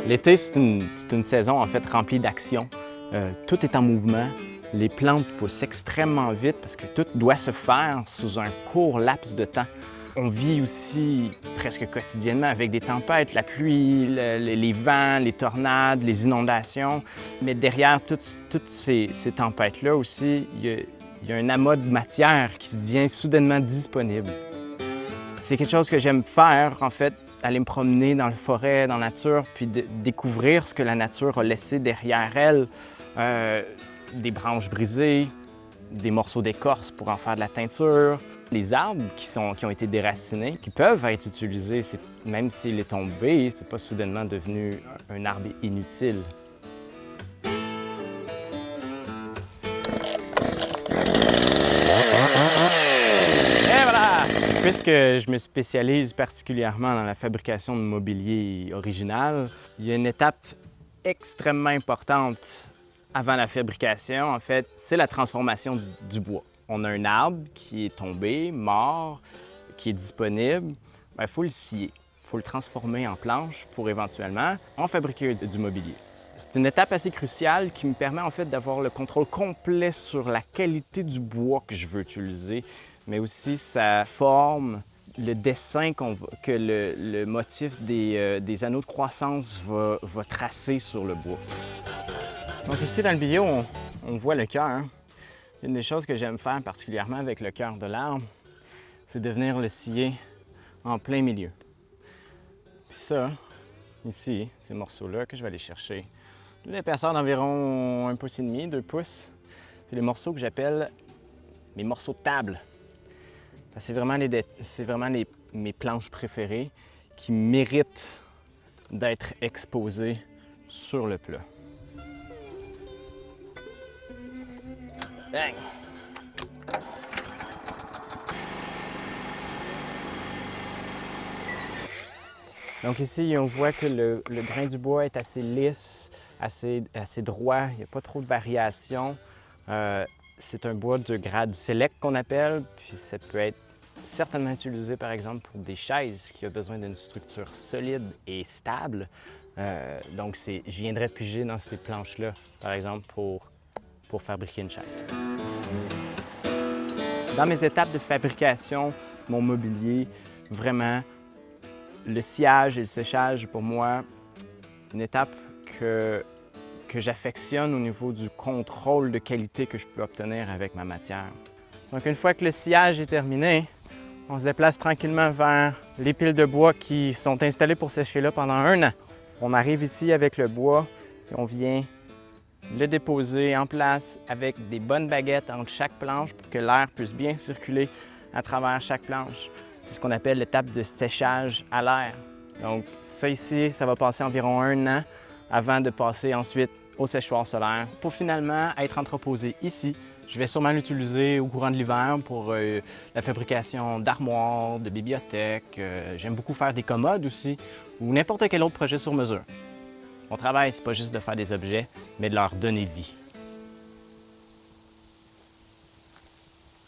L'été, c'est une saison en fait remplie d'action. Tout est en mouvement. Les plantes poussent extrêmement vite parce que tout doit se faire sous un court laps de temps. On vit aussi presque quotidiennement avec des tempêtes, la pluie, les vents, les tornades, les inondations. Mais derrière toutes ces tempêtes-là aussi, il y a un amas de matière qui devient soudainement disponible. C'est quelque chose que j'aime faire, en fait, aller me promener dans la forêt, dans la nature, puis découvrir ce que la nature a laissé derrière elle. Des branches brisées, des morceaux d'écorce pour en faire de la teinture, les arbres qui ont été déracinés, qui peuvent être utilisés, même s'il est tombé, c'est pas soudainement devenu un arbre inutile. Et voilà! Puisque je me spécialise particulièrement dans la fabrication de mobilier original, il y a une étape extrêmement importante avant la fabrication, en fait, c'est la transformation du bois. On a un arbre qui est tombé, mort, qui est disponible. Il faut le scier, il faut le transformer en planche pour éventuellement en fabriquer du mobilier. C'est une étape assez cruciale qui me permet en fait d'avoir le contrôle complet sur la qualité du bois que je veux utiliser, mais aussi sa forme, le dessin que le motif des anneaux de croissance va tracer sur le bois. Donc ici, dans le vidéo, on voit le cœur. Une des choses que j'aime faire particulièrement avec le cœur de l'arbre, c'est de venir le scier en plein milieu. Puis ça, ici, ces morceaux-là que je vais aller chercher, d'une épaisseur d'environ 1,5 pouce, 2 pouces, c'est les morceaux que j'appelle mes morceaux de table. C'est vraiment mes planches préférées qui méritent d'être exposées sur le plat. Bang! Donc ici, on voit que le grain du bois est assez lisse, assez droit, il n'y a pas trop de variations. C'est un bois de grade select qu'on appelle, puis ça peut être certainement utilisé par exemple pour des chaises qui ont besoin d'une structure solide et stable. Donc je viendrais piger dans ces planches-là, par exemple, pour fabriquer une chaise. Dans mes étapes de fabrication, mon mobilier, vraiment, le sciage et le séchage, pour moi, une étape que j'affectionne au niveau du contrôle de qualité que je peux obtenir avec ma matière. Donc, une fois que le sciage est terminé, on se déplace tranquillement vers les piles de bois qui sont installées pour sécher là pendant 1 an. On arrive ici avec le bois et on vient le déposer en place avec des bonnes baguettes entre chaque planche pour que l'air puisse bien circuler à travers chaque planche. C'est ce qu'on appelle l'étape de séchage à l'air. Donc ça ici, ça va passer environ 1 an avant de passer ensuite au séchoir solaire pour finalement être entreposé ici. Je vais sûrement l'utiliser au courant de l'hiver pour la fabrication d'armoires, de bibliothèques. J'aime beaucoup faire des commodes aussi ou n'importe quel autre projet sur mesure. Mon travail, c'est pas juste de faire des objets, mais de leur donner vie.